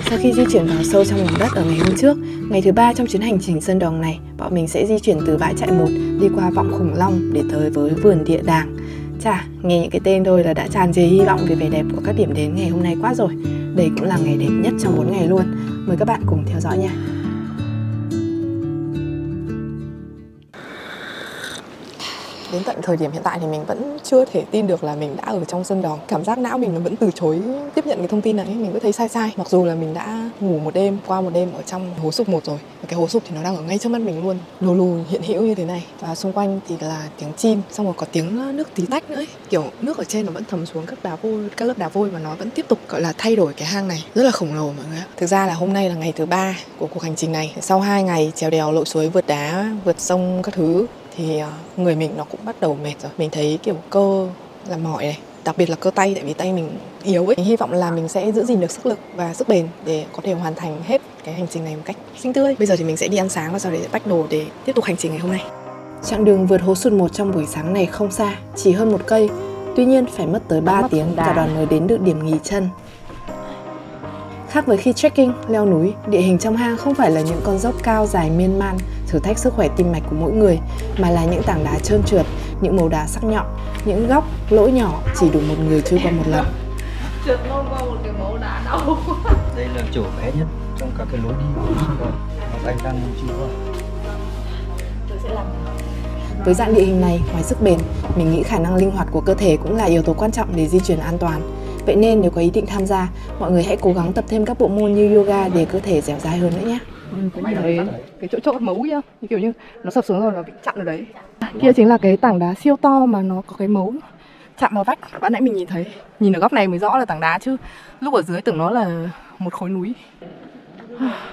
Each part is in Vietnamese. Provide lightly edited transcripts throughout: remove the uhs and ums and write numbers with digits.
Sau khi di chuyển vào sâu trong lòng đất ở ngày hôm trước, ngày thứ 3 trong chuyến hành trình sơn đồng này, bọn mình sẽ di chuyển từ bãi trại 1 đi qua vọng khủng long để tới với vườn địa đàng. Chà, nghe những cái tên thôi là đã tràn trề hy vọng về vẻ đẹp của các điểm đến ngày hôm nay quá rồi. Đây cũng là ngày đẹp nhất trong 4 ngày luôn. Mời các bạn cùng theo dõi nha. Đến tận thời điểm hiện tại thì mình vẫn chưa thể tin được là mình đã ở trong Sơn Đòn. Cảm giác não mình nó vẫn từ chối tiếp nhận cái thông tin này. Mình cứ thấy sai sai. Mặc dù là mình đã ngủ một đêm, qua một đêm ở trong hố sụp 1 rồi. Và cái hố sụp thì nó đang ở ngay trước mắt mình luôn. Lù lù hiện hữu như thế này. Và xung quanh thì là tiếng chim. Xong rồi có tiếng nước tí tách nữa ấy. Kiểu nước ở trên nó vẫn thấm xuống các lớp đá vôi. Và nó vẫn tiếp tục gọi là thay đổi cái hang này. Rất là khổng lồ mọi người ạ. Thực ra là hôm nay là ngày thứ 3 của cuộc hành trình này. Sau 2 ngày trèo đèo lội suối vượt đá, vượt sông các thứ thì người mình nó cũng bắt đầu mệt rồi. Mình thấy kiểu cơ là mỏi này, đặc biệt là cơ tay, tại vì tay mình yếu ấy. Mình hy vọng là mình sẽ giữ gìn được sức lực và sức bền để có thể hoàn thành hết cái hành trình này một cách xinh tươi. Bây giờ thì mình sẽ đi ăn sáng và sau đấy bách đồ để tiếp tục hành trình ngày hôm nay. Chặng đường vượt hố sụt 1 trong buổi sáng này không xa, chỉ hơn 1 cây. Tuy nhiên phải mất tới 3 tiếng cả đoàn mới đến được điểm nghỉ chân. Khác với khi trekking, leo núi, địa hình trong hang không phải là những con dốc cao dài miên man, thử thách sức khỏe tim mạch của mỗi người, mà là những tảng đá trơn trượt, những mấu đá sắc nhọn, những góc, lỗ nhỏ chỉ đủ một người chui qua một lần. Trượt luôn qua một cái mấu đá đau. Đây là chỗ bé nhất trong cả cái lối đi của Sơn Đòn. Anh đang chui qua. Với dạng địa hình này, ngoài sức bền, mình nghĩ khả năng linh hoạt của cơ thể cũng là yếu tố quan trọng để di chuyển an toàn. Vậy nên nếu có ý định tham gia, mọi người hãy cố gắng tập thêm các bộ môn như yoga để cơ thể dẻo dai hơn nữa nhé. Cái chỗ mấu kia, kiểu như nó sập xuống rồi nó bị chặn ở đấy. Kia chính là cái tảng đá siêu to mà nó có cái mấu chạm vào vách. Bạn nãy mình nhìn thấy, nhìn ở góc này mới rõ là tảng đá chứ lúc ở dưới tưởng nó là một khối núi.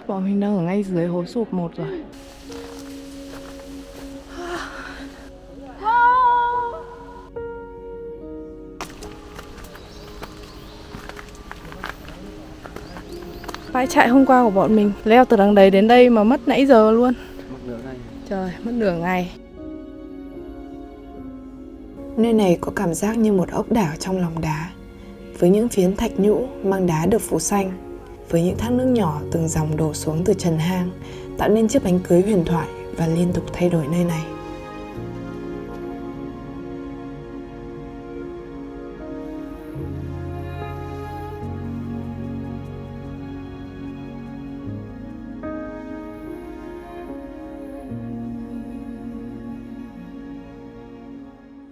Bọn mình đang ở ngay dưới hố sụp 1 rồi. Bãi trại hôm qua của bọn mình leo từ đằng đấy đến đây mà mất nãy giờ luôn. Trời, mất nửa ngày. Nơi này có cảm giác như một ốc đảo trong lòng đá, với những phiến thạch nhũ mang đá được phủ xanh, với những thác nước nhỏ từng dòng đổ xuống từ trần hang, tạo nên chiếc bánh cưới huyền thoại và liên tục thay đổi nơi này.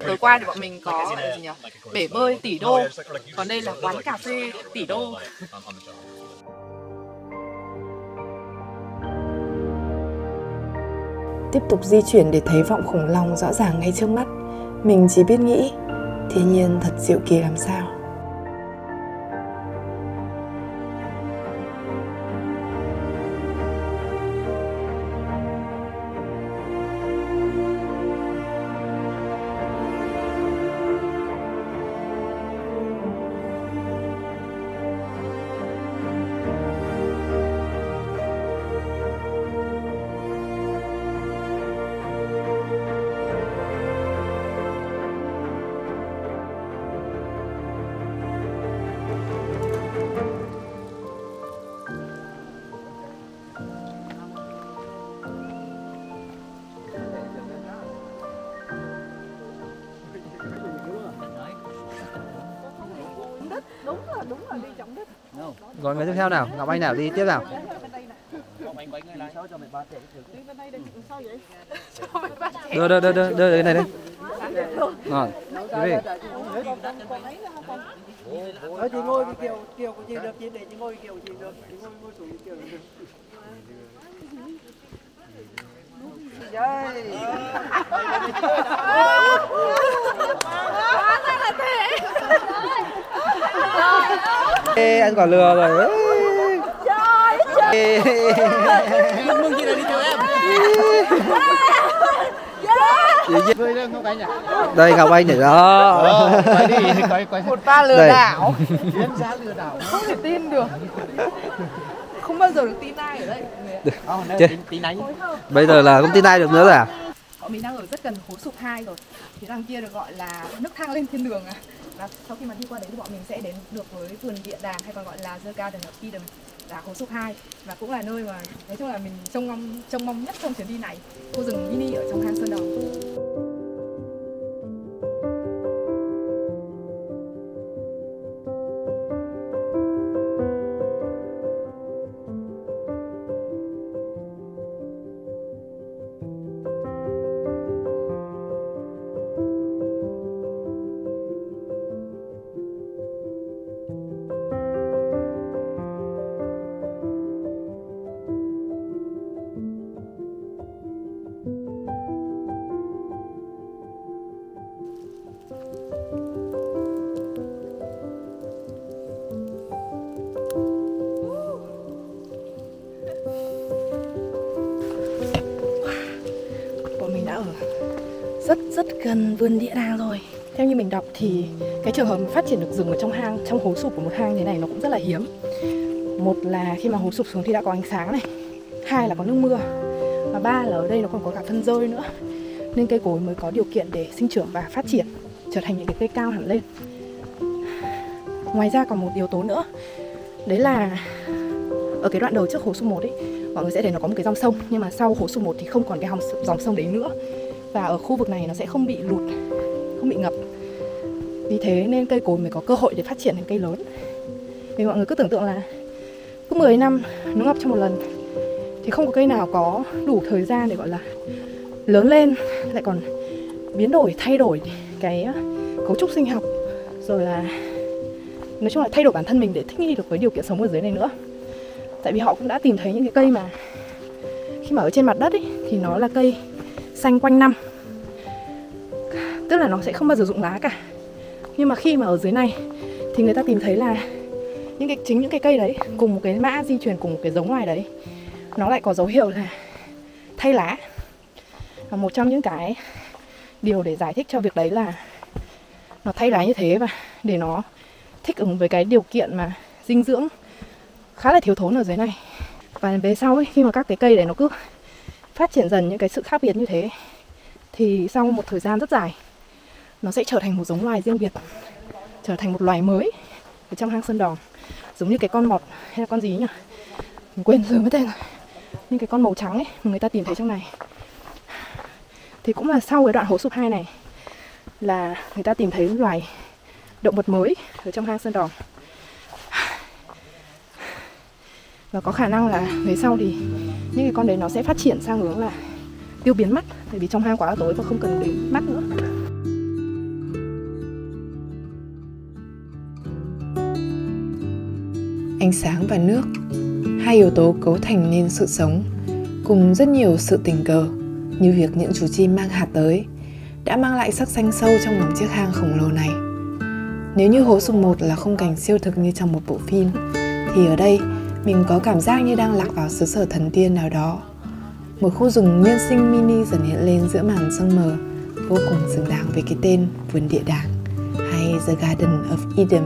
Tối qua thì bọn mình có gì nhỉ? Bể bơi tỷ đô, còn đây là quán cà phê tỷ đô. Tiếp tục di chuyển để thấy vọng khủng long rõ ràng ngay trước mắt, mình chỉ biết nghĩ thiên nhiên thật diệu kỳ làm sao. Đúng là đi trọng đất. Rồi người tiếp theo nào, Ngọc Anh nào đi tiếp nào. Đưa cái này đây. Ngon. Đi. Chị ngồi cái kiểu của chị được, chị để chị ngồi kiểu chị được, chị ngồi xuống cái kiểu được. Ê, anh quả lừa rồi. Mừng chị đã đi theo em. Đây Ngọc Anh nhảy đó. Quay đi, quay. Một pha lừa đảo. Chuyên gia lừa đảo. Không thể tin được. Không bao giờ được tin ai ở đây. Tí nãy. Bây giờ là không tin ai được nữa rồi à? Bọn mình đang ở rất gần hố sụp 2 rồi. Thì đằng kia được gọi là nước thang lên thiên đường à. Và sau khi mà đi qua đấy thì bọn mình sẽ đến được với vườn địa đàng hay còn gọi là The Garden of Eden. đá Hố Sụp 2 và cũng là nơi mà nói chung là mình trông mong nhất trong chuyến đi này, khu rừng mini ở trong hang Sơn Đòn. Mình đã ở rất gần vườn địa đàng rồi. Theo như mình đọc thì cái trường hợp phát triển được rừng ở trong hang, trong hố sụp của một hang thế này nó cũng rất là hiếm. Một là khi mà hố sụp xuống thì đã có ánh sáng này, hai là có nước mưa, và ba là ở đây nó còn có cả phân rơi nữa, nên cây cối mới có điều kiện để sinh trưởng và phát triển trở thành những cái cây cao hẳn lên. Ngoài ra còn một yếu tố nữa, đấy là ở cái đoạn đầu trước hố sụp 1 ấy, mọi người sẽ thấy nó có một cái dòng sông, nhưng mà sau hố sụp 1 thì không còn cái dòng sông đấy nữa, và ở khu vực này nó sẽ không bị lụt, không bị ngập. Vì thế nên cây cối mới có cơ hội để phát triển thành cây lớn. Vì mọi người cứ tưởng tượng là cứ 10 năm nó ngập trong một lần thì không có cây nào có đủ thời gian để gọi là lớn lên, lại còn biến đổi, thay đổi cái cấu trúc sinh học, rồi là nói chung là thay đổi bản thân mình để thích nghi được với điều kiện sống ở dưới này nữa. Tại vì họ cũng đã tìm thấy những cái cây mà khi mà ở trên mặt đất ấy, thì nó là cây xanh quanh năm, tức là nó sẽ không bao giờ rụng lá cả. Nhưng mà khi mà ở dưới này thì người ta tìm thấy là chính những cái cây đấy cùng một cái mã di truyền, cùng một cái giống loài đấy, nó lại có dấu hiệu là thay lá. Và một trong những cái điều để giải thích cho việc đấy là nó thay lá như thế, và để nó thích ứng với cái điều kiện mà dinh dưỡng khá là thiếu thốn ở dưới này. Và về sau ấy, khi mà các cái cây đấy nó cứ phát triển dần những cái sự khác biệt như thế, thì sau một thời gian rất dài nó sẽ trở thành một giống loài riêng biệt, trở thành một loài mới ở trong hang Sơn Đòn. Giống như cái con mọt hay là con gì nhỉ, mình quên rồi mất tên rồi, nhưng cái con màu trắng ấy mà người ta tìm thấy trong này thì cũng là sau cái đoạn hố sụp 2 này là người ta tìm thấy loài động vật mới ở trong hang Sơn Đòn. Và có khả năng là về sau thì những cái con đấy nó sẽ phát triển sang hướng là tiêu biến mắt, tại vì trong hang quá là tối và không cần đến mắt nữa. Ánh sáng và nước, hai yếu tố cấu thành nên sự sống, cùng rất nhiều sự tình cờ như việc những chú chim mang hạt tới đã mang lại sắc xanh sâu trong lòng chiếc hang khổng lồ này. Nếu như hố sụp 1 là khung cảnh siêu thực như trong một bộ phim, thì ở đây mình có cảm giác như đang lạc vào xứ sở thần tiên nào đó. Một khu rừng nguyên sinh mini dần hiện lên giữa màn sương mờ, vô cùng xứng đáng với cái tên vườn địa đàng hay The Garden of Eden.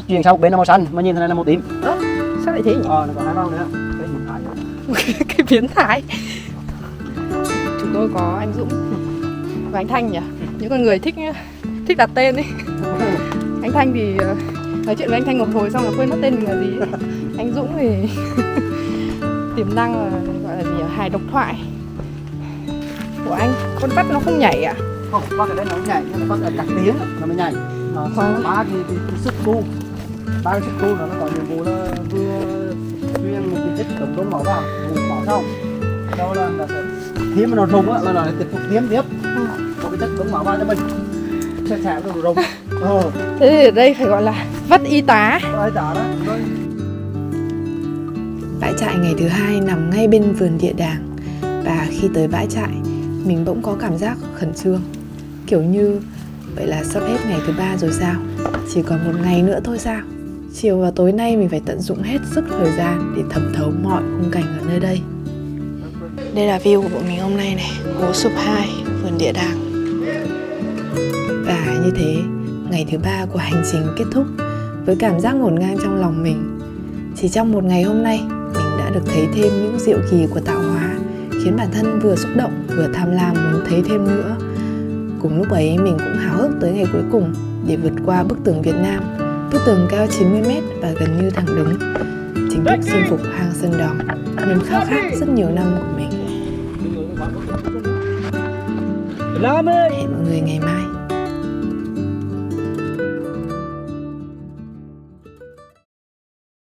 Chuyển sang một bên là màu xanh, mà nhìn thế này là màu tím. Sao lại thế nhỉ? Nó có hai màu nữa. Cái biến thái. Cái biến thái. Chúng tôi có anh Dũng và anh Thanh nhỉ? Những con người thích đặt tên ấy. Anh Thanh thì nói chuyện với anh Thanh một hồi xong là quên mất tên mình là gì ấy. Anh Dũng thì tiềm năng là gọi là gì, hài độc thoại của anh. Con vắt nó không nhảy à? Không, con cái đấy nó không nhảy, nhưng mà con ở đặc tiếng nó mới nhảy. Ba cái sức cu, nó có nhiệm vụ là vừa chuyên một cái chất chống đông máu vào, vùng máu xong, đâu là sẽ thiếm mà nó rung á, là nó tiếp tục thiếm tiếp, một cái chất chống máu vào cho mình, sẽ rồi rung. Thế thì ở đây phải gọi là vắt y tá. Đó. Bãi trại ngày thứ 2 nằm ngay bên vườn địa đàng, và khi tới bãi trại, mình bỗng có cảm giác khẩn trương, kiểu như vậy là sắp hết ngày thứ 3 rồi sao? Chỉ còn một ngày nữa thôi sao? Chiều và tối nay mình phải tận dụng hết sức thời gian để thẩm thấu mọi khung cảnh ở nơi đây. Đây là view của bọn mình hôm nay này, hố sụp 2, vườn địa đàng. Và như thế, ngày thứ 3 của hành trình kết thúc với cảm giác ngổn ngang trong lòng mình. Chỉ trong một ngày hôm nay, mình đã được thấy thêm những diệu kỳ của tạo hóa, khiến bản thân vừa xúc động vừa tham lam muốn thấy thêm nữa. Cùng lúc ấy mình cũng háo hức tới ngày cuối cùng để vượt qua bức tường Việt Nam Bức tường cao 90 m và gần như thẳng đứng, chính thức chinh phục hang Sơn Đòn, niềm khao khát rất nhiều năm của mình. Hẹn mọi người ngày mai.